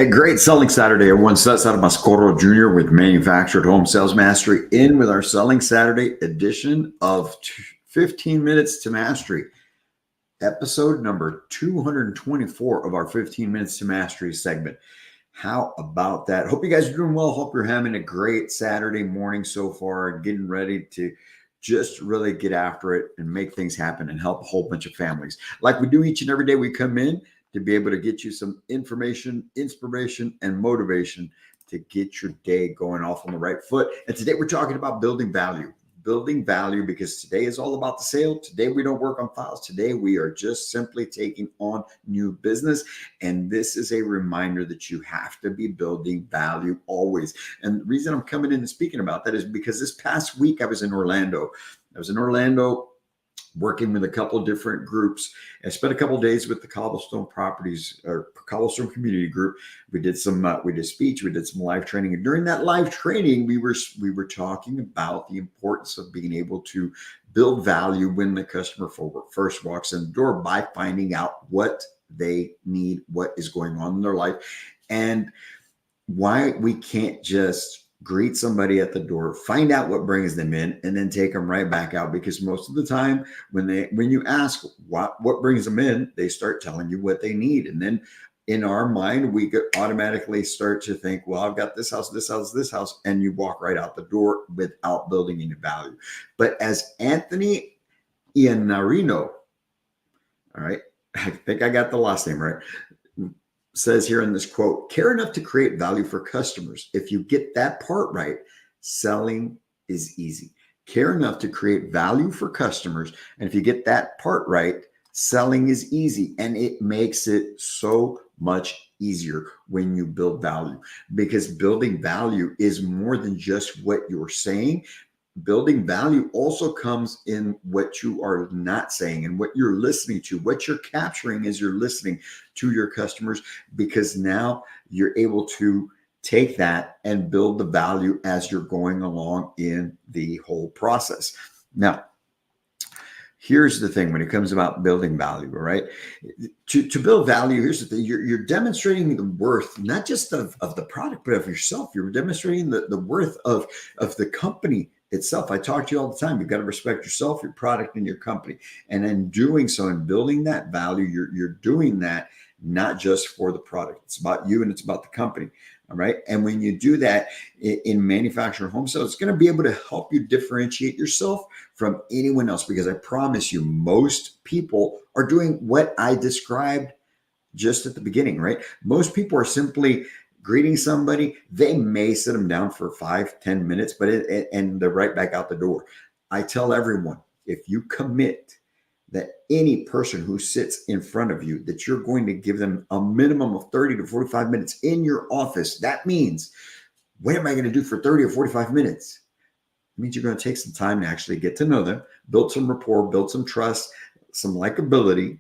Hey, great selling Saturday, everyone. Cesar Mascoro Jr. with Manufactured Home Sales Mastery in with our Selling Saturday edition of 15 Minutes to Mastery, episode number 224 of our 15 Minutes to Mastery segment. How about that? Hope you guys are doing well. Hope you're having a great Saturday morning so far and getting ready to just really get after it and make things happen and help a whole bunch of families. Like we do each and every day, we come in to be able to get you some information, inspiration, and motivation to get your day going off on the right foot. And today we're talking about building value. Building value because today is all about the sale. Today we don't work on files. Today we are just simply taking on new business. And this is a reminder that you have to be building value always. And the reason I'm coming in and speaking about that is because this past week I was in Orlando. Working with a couple of different groups. I spent a couple of days with the Cobblestone Properties or Cobblestone Community Group. We did speech, we did some live training, and during that live training, we were talking about the importance of being able to build value when the customer first walks in the door by finding out what they need, what is going on in their life, and why we can't just greet somebody at the door, find out what brings them in, and then take them right back out. Because most of the time when you ask what brings them in, they start telling you what they need. And then in our mind, we could automatically start to think, well, I've got this house, this house, this house, and you walk right out the door without building any value. But as Anthony Iannarino, all right, I think I got the last name right, says here in this quote, care enough to create value for customers. If you get that part right, selling is easy. Care enough to create value for customers. And if you get that part right, selling is easy. And it makes it so much easier when you build value, because building value is more than just what you're saying. Building value also comes in what you are not saying and what you're listening to, what you're capturing as you're listening to your customers, because now you're able to take that and build the value as you're going along in the whole process. Now, here's the thing when it comes about building value, right? To build value, here's the thing. You're demonstrating the worth, not just of the product, but of yourself. You're demonstrating the worth of the company itself. I talk to you all the time. You've got to respect yourself, your product, and your company. And in doing so and building that value, you're doing that not just for the product. It's about you and it's about the company. All right. And when you do that in manufacturing home sales, it's going to be able to help you differentiate yourself from anyone else, because I promise you, most people are doing what I described just at the beginning, right? Most people are simply greeting somebody. They may sit them down for 5-10 minutes, and they're right back out the door. I tell everyone, if you commit that any person who sits in front of you, that you're going to give them a minimum of 30 to 45 minutes in your office, that means, what am I going to do for 30 or 45 minutes? It means you're going to take some time to actually get to know them, build some rapport, build some trust, some likability.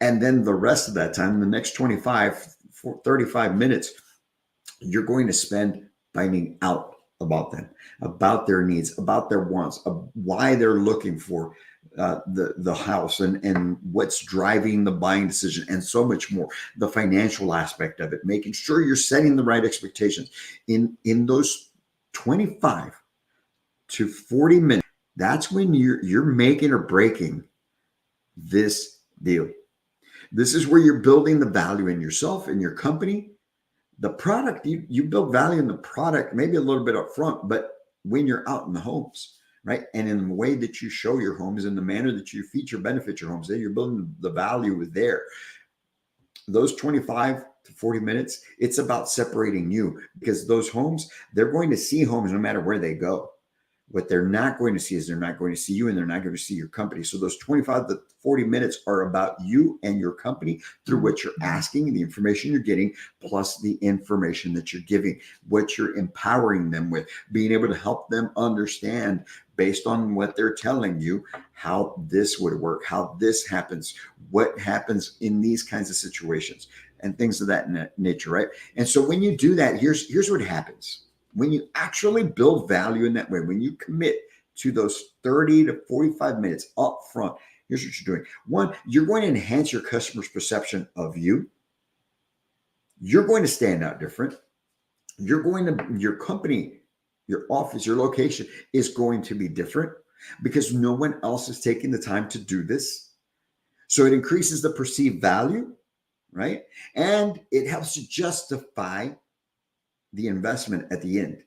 And then the rest of that time, the next 35 minutes, you're going to spend finding out about them, about their needs, about their wants, why they're looking for the house, and what's driving the buying decision, and so much more. The financial aspect of it, making sure you're setting the right expectations in those 25 to 40 minutes. That's when you're making or breaking this deal. This is where you're building the value in yourself, in your company. The product, you build value in the product, maybe a little bit up front, but when you're out in the homes, right? And in the way that you show your homes, in the manner that you feature, benefit your homes, there you're building the value there. Those 25 to 40 minutes, it's about separating you, because those homes, they're going to see homes no matter where they go. What they're not going to see is they're not going to see you, and they're not going to see your company. So those 25 to 40 minutes are about you and your company through what you're asking, the information you're getting, plus the information that you're giving, what you're empowering them with, being able to help them understand based on what they're telling you, how this would work, how this happens, what happens in these kinds of situations, and things of that nature, right? And so when you do that, here's what happens. When you actually build value in that way, when you commit to those 30 to 45 minutes up front, here's what you're doing. One, you're going to enhance your customer's perception of you. You're going to stand out different. Your company, your office, your location is going to be different because no one else is taking the time to do this. So it increases the perceived value, right? And it helps to justify the investment at the end,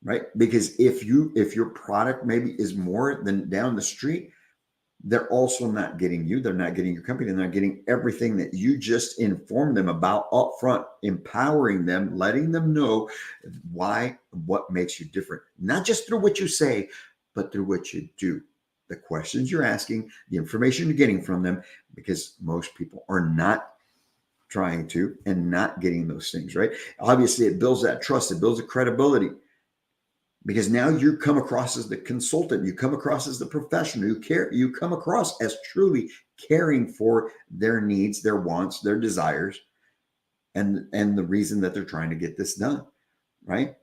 right? Because if your product maybe is more than down the street, they're also not getting you. They're not getting your company. They're not getting everything that you just informed them about upfront, empowering them, letting them know what makes you different, not just through what you say, but through what you do, the questions you're asking, the information you're getting from them, because most people are not trying to and not getting those things, right? Obviously, it builds that trust. It builds a credibility. Because now you come across as the consultant, you come across as the professional, you come across as truly caring for their needs, their wants, their desires, and the reason that they're trying to get this done, right?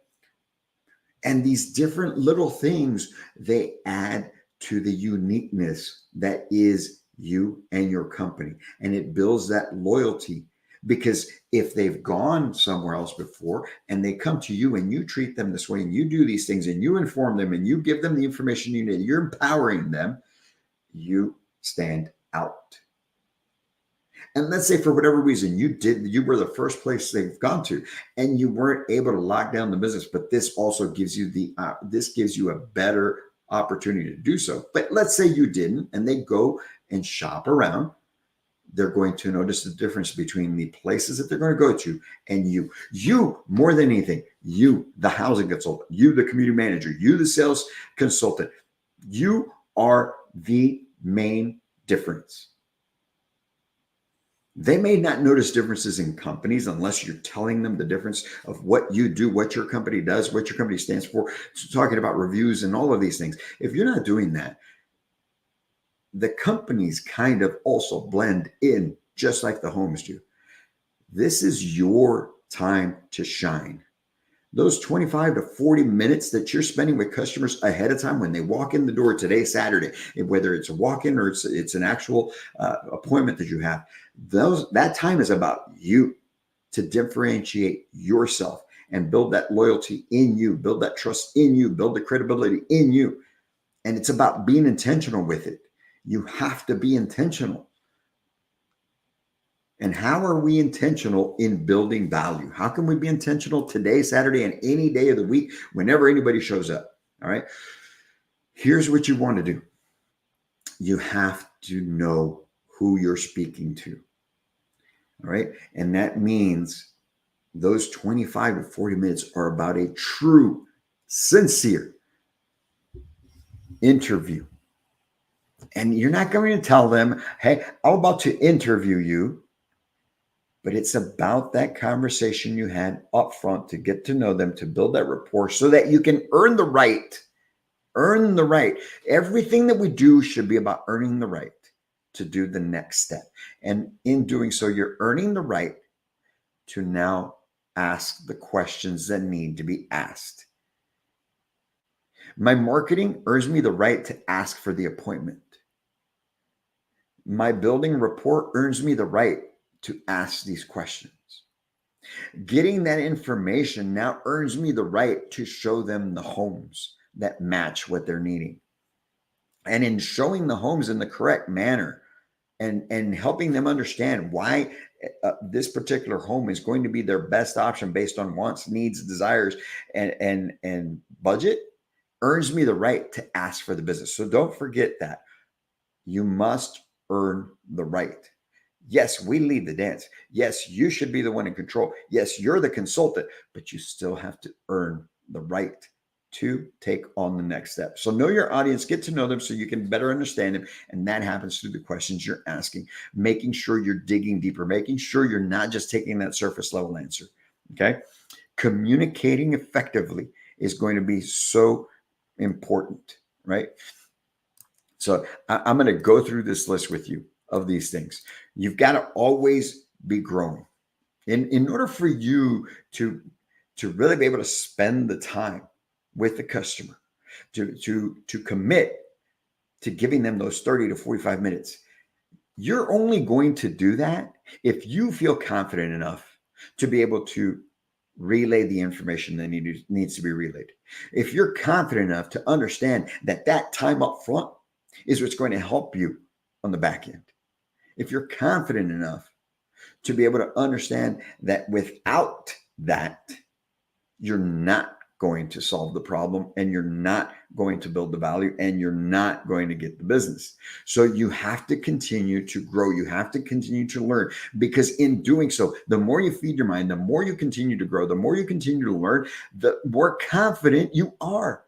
And these different little things, they add to the uniqueness that is you and your company, and it builds that loyalty. Because if they've gone somewhere else before and they come to you and you treat them this way and you do these things and you inform them and you give them the information you need, you're empowering them, you stand out. And let's say for whatever reason you were the first place they've gone to and you weren't able to lock down the business, but this also gives you this gives you a better opportunity to do so. But let's say you didn't and they go and shop around. They're going to notice the difference between the places that they're going to go to and you more than anything, you, the housing consultant, you, the community manager, you, the sales consultant, you are the main difference. They may not notice differences in companies unless you're telling them the difference of what you do, what your company does, what your company stands for, talking about reviews and all of these things. If you're not doing that, the companies kind of also blend in just like the homes do. This is your time to shine. Those 25 to 40 minutes that you're spending with customers ahead of time when they walk in the door today, Saturday, whether it's a walk-in or it's an actual appointment that you have, that time is about you to differentiate yourself and build that loyalty in you, build that trust in you, build the credibility in you. And it's about being intentional with it. You have to be intentional. And how are we intentional in building value? How can we be intentional today, Saturday, and any day of the week, whenever anybody shows up? All right. Here's what you want to do. You have to know who you're speaking to. All right. And that means those 25 to 40 minutes are about a true, sincere interview. And you're not going to tell them, hey, I'm about to interview you. But it's about that conversation you had up front to get to know them, to build that rapport so that you can earn the right. Earn the right. Everything that we do should be about earning the right to do the next step. And in doing so, you're earning the right to now ask the questions that need to be asked. My marketing earns me the right to ask for the appointment. My building rapport earns me the right to ask these questions. Getting that information now earns me the right to show them the homes that match what they're needing. And in showing the homes in the correct manner and helping them understand why this particular home is going to be their best option based on wants, needs, desires, and budget earns me the right to ask for the business. So don't forget that. You must earn the right. Yes, we lead the dance. Yes, you should be the one in control. Yes, you're the consultant, but you still have to earn the right to take on the next step. So know your audience, get to know them so you can better understand them. And that happens through the questions you're asking, making sure you're digging deeper, making sure you're not just taking that surface level answer. Okay. Communicating effectively is going to be so important, right? So I'm going to go through this list with you of these things. You've got to always be growing. In order for you to really be able to spend the time with the customer, to commit to giving them those 30 to 45 minutes, you're only going to do that if you feel confident enough to be able to relay the information that needs to be relayed. If you're confident enough to understand that that time up front is what's going to help you on the back end, if you're confident enough to be able to understand that without that, you're not going to solve the problem, and you're not going to build the value, and you're not going to get the business. So you have to continue to grow. You have to continue to learn, because in doing so, the more you feed your mind, the more you continue to grow, the more you continue to learn, the more confident you are.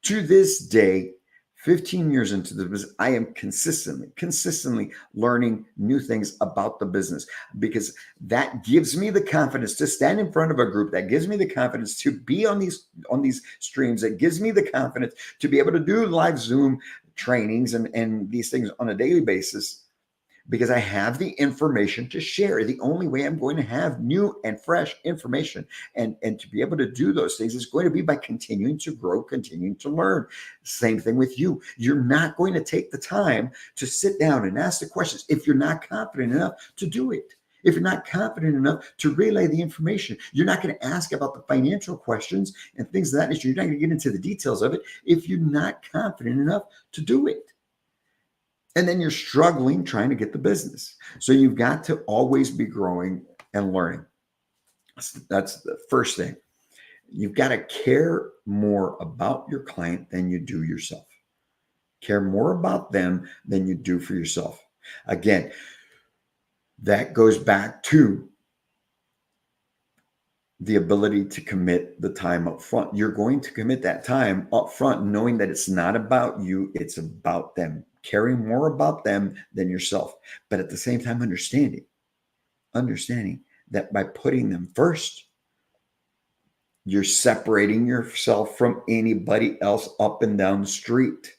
To this day, 15 years into the business, I am consistently learning new things about the business, because that gives me the confidence to stand in front of a group. That gives me the confidence to be on these streams. That gives me the confidence to be able to do live Zoom trainings and these things on a daily basis, because I have the information to share. The only way I'm going to have new and fresh information and to be able to do those things is going to be by continuing to grow, continuing to learn. Same thing with you. You're not going to take the time to sit down and ask the questions if you're not confident enough to do it. If you're not confident enough to relay the information, you're not going to ask about the financial questions and things of that nature. You're not going to get into the details of it if you're not confident enough to do it. And then you're struggling trying to get the business. So you've got to always be growing and learning. That's the first thing. You've got to care more about your client than you do yourself. Care more about them than you do for yourself. Again, that goes back to the ability to commit the time up front. You're going to commit that time up front, knowing that it's not about you, it's about them. Caring more about them than yourself, but at the same time understanding that by putting them first, you're separating yourself from anybody else up and down the street.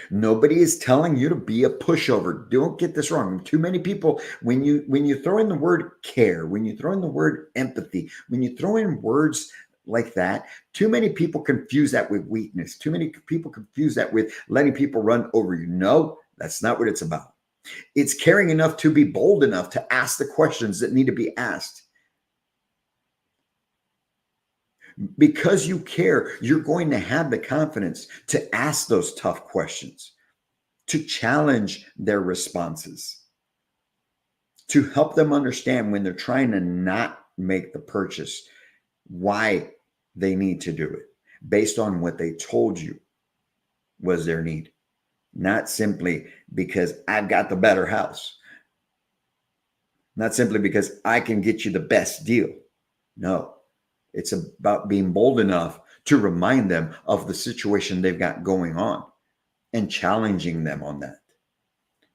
Nobody is telling you to be a pushover. Don't get this wrong. Too many people, when you throw in the word care, when you throw in the word empathy, when you throw in words like that, too many people confuse that with weakness. Too many people confuse that with letting people run over you. No, that's not what it's about. It's caring enough to be bold enough to ask the questions that need to be asked. Because you care, you're going to have the confidence to ask those tough questions, to challenge their responses, to help them understand when they're trying to not make the purchase, why they need to do it based on what they told you was their need, not simply because I've got the better house, not simply because I can get you the best deal. No, it's about being bold enough to remind them of the situation they've got going on and challenging them on that.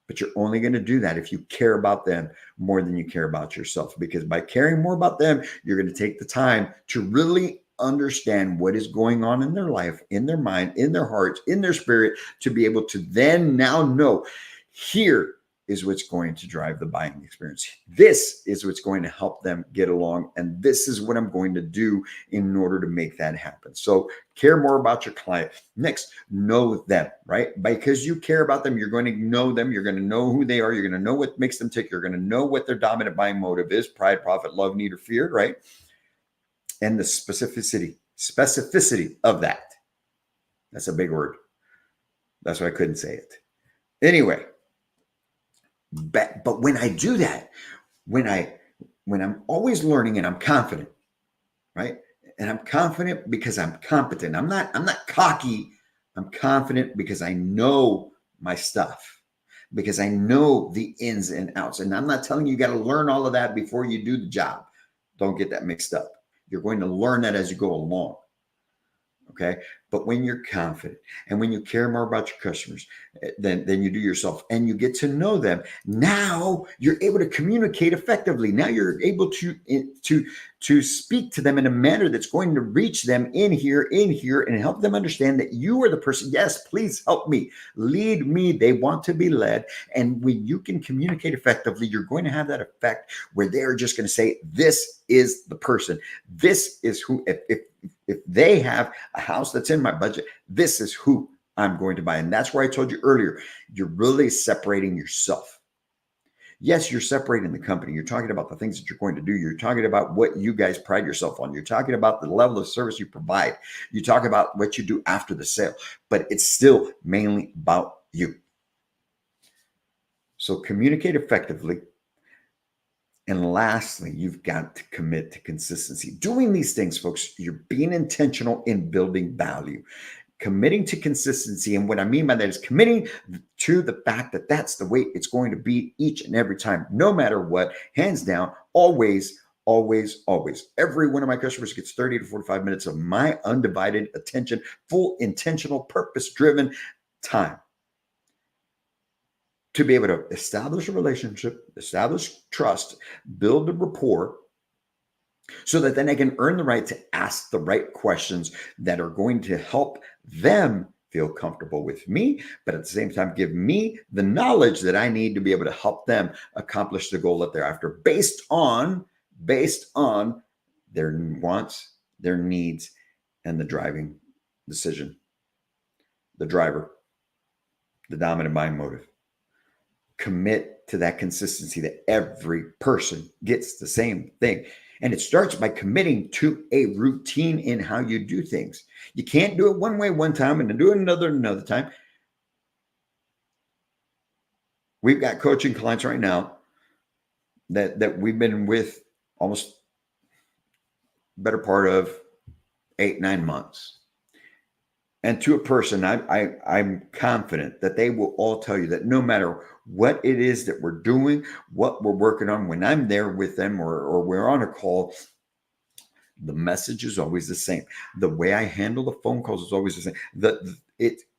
But you're only going to do that if you care about them more than you care about yourself, because by caring more about them, you're going to take the time to really understand what is going on in their life, in their mind, in their hearts, in their spirit, to be able to then now know, here is what's going to drive the buying experience. This is what's going to help them get along. And this is what I'm going to do in order to make that happen. So care more about your client. Next, know them, right? Because you care about them, you're going to know them. You're going to know who they are. You're going to know what makes them tick. You're going to know what their dominant buying motive is: pride, profit, love, need, or fear, right? And the specificity of that. That's a big word. That's why I couldn't say it. Anyway, but when I do that, when I'm always learning and I'm confident, right? And I'm confident because I'm competent. I'm not cocky. I'm confident because I know my stuff, because I know the ins and outs. And I'm not telling you got to learn all of that before you do the job. Don't get that mixed up. You're going to learn that as you go along. Okay. But when you're confident and when you care more about your customers than you do yourself, and you get to know them, now you're able to communicate effectively. Now you're able to speak to them in a manner that's going to reach them in here, and help them understand that you are the person. Yes, please help me, lead me. They want to be led. And when you can communicate effectively, you're going to have that effect where they're just going to say, this is the person. This is who, if they have a house that's in my budget, this is who I'm going to buy. And that's where I told you earlier, you're really separating yourself. Yes, you're separating the company. You're talking about the things that you're going to do. You're talking about what you guys pride yourself on. You're talking about the level of service you provide. You talk about what you do after the sale, but it's still mainly about you. So communicate effectively. And lastly, you've got to commit to consistency. Doing these things, folks, you're being intentional in building value. Committing to consistency. And what I mean by that is committing to the fact that that's the way it's going to be each and every time, no matter what, hands down, always, always, always. Every one of my customers gets 30 to 45 minutes of my undivided attention, full, intentional, purpose-driven time to be able to establish a relationship, establish trust, build a rapport, so that then I can earn the right to ask the right questions that are going to help them feel comfortable with me, but at the same time, give me the knowledge that I need to be able to help them accomplish the goal that they're after based on their wants, their needs, and the driving decision, the driver, the dominant mind motive. Commit to that consistency that every person gets the same thing. And it starts by committing to a routine in how you do things. You can't do it one way one time and then do it another time. We've got coaching clients right now that we've been with almost better part of 8-9 months. And to a person, I'm confident that they will all tell you that no matter what it is that we're doing, what we're working on, when I'm there with them or we're on a call, the message is always the same. The way I handle the phone calls is always the same.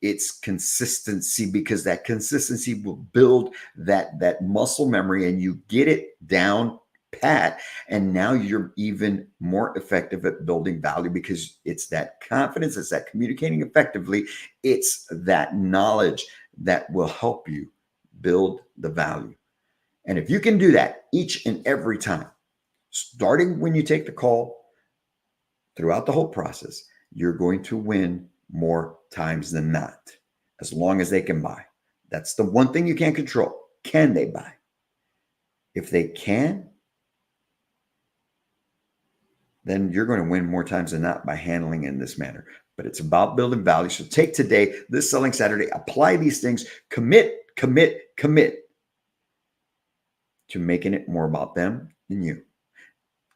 It's consistency, because that consistency will build that muscle memory, and you get it down pat, and now you're even more effective at building value, because it's that confidence, it's that communicating effectively, it's that knowledge that will help you build the value. And if you can do that each and every time, starting when you take the call, throughout the whole process, you're going to win more times than not, as long as they can buy. That's the one thing you can't control. Can they buy? If they can, then you're going to win more times than not by handling in this manner. But it's about building value. So take today, this Selling Saturday, apply these things, commit to making it more about them than you.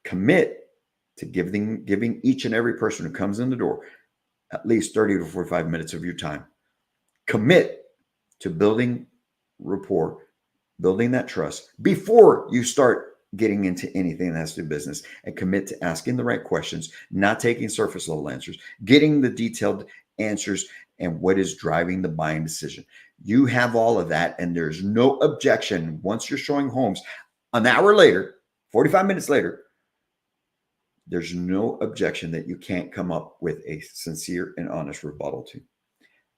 Commit to giving each and every person who comes in the door at least 30 to 45 minutes of your time. Commit to building rapport, building that trust before you start getting into anything that has to do business, and commit to asking the right questions, not taking surface level answers, getting the detailed answers, and what is driving the buying decision. You have all of that, and there's no objection once you're showing homes an hour later, 45 minutes later. There's no objection that you can't come up with a sincere and honest rebuttal to.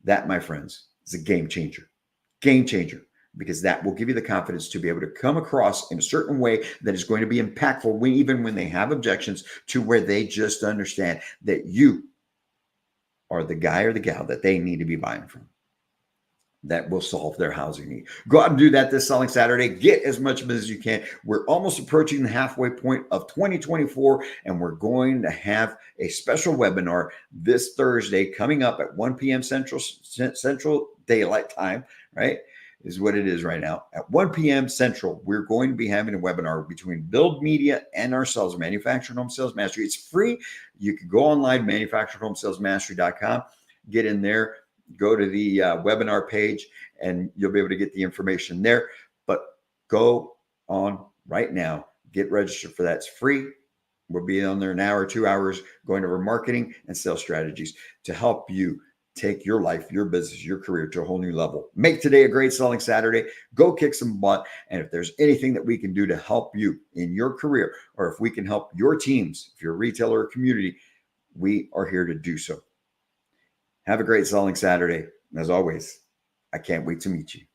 That, my friends, is a game changer. Game changer, because that will give you the confidence to be able to come across in a certain way that is going to be impactful, even when they have objections, to where they just understand that you are the guy or the gal that they need to be buying from. That will solve their housing need. Go out and do that this Selling Saturday. Get as much business as you can. We're almost approaching the halfway point of 2024, and we're going to have a special webinar this Thursday coming up at 1 p.m. Central Daylight Time, right? Is what it is right now. At 1 p.m. Central, we're going to be having a webinar between Build Media and ourselves, Manufactured Home Sales Mastery. It's free. You can go online, manufacturedhomesalesmastery.com, get in there, go to the webinar page, and you'll be able to get the information there. But go on right now, get registered for that. It's free. We'll be on there an hour, 2 hours, going over marketing and sales strategies to help you take your life, your business, your career to a whole new level. Make today a great Selling Saturday. Go kick some butt. And if there's anything that we can do to help you in your career, or if we can help your teams, if you're a retailer or community, we are here to do so. Have a great Selling Saturday. And as always, I can't wait to meet you.